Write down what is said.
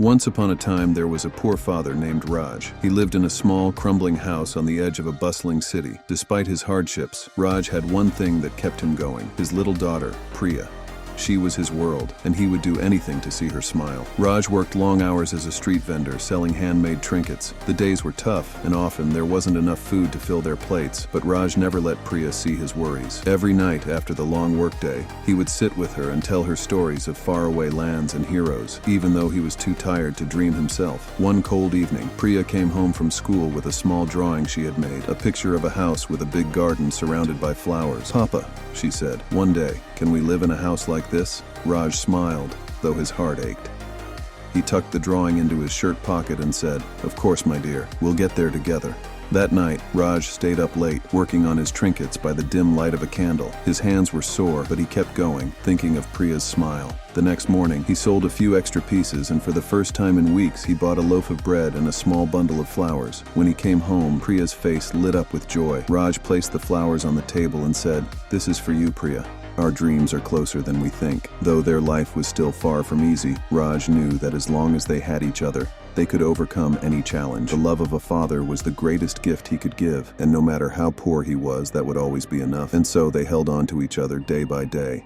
Once upon a time, there was a poor father named Raj. He lived in a small, crumbling house on the edge of a bustling city. Despite his hardships, Raj had one thing that kept him going: his little daughter, Priya. She was his world, and he would do anything to see her smile. Raj worked long hours as a street vendor, selling handmade trinkets. The days were tough, and often there wasn't enough food to fill their plates, but Raj never let Priya see his worries. Every night after the long workday, he would sit with her and tell her stories of faraway lands and heroes, even though he was too tired to dream himself. One cold evening, Priya came home from school with a small drawing she had made, a picture of a house with a big garden surrounded by flowers. "Papa," she said, "one day, can we live in a house like this?" Raj smiled, though his heart ached. He tucked the drawing into his shirt pocket and said, "Of course, my dear, we'll get there together." That night, Raj stayed up late, working on his trinkets by the dim light of a candle. His hands were sore, but he kept going, thinking of Priya's smile. The next morning, he sold a few extra pieces, and for the first time in weeks, he bought a loaf of bread and a small bundle of flowers. When he came home, Priya's face lit up with joy. Raj placed the flowers on the table and said, "This is for you, Priya. Our dreams are closer than we think." Though their life was still far from easy, Raj knew that as long as they had each other, they could overcome any challenge. The love of a father was the greatest gift he could give, and no matter how poor he was, that would always be enough. And so they held on to each other day by day.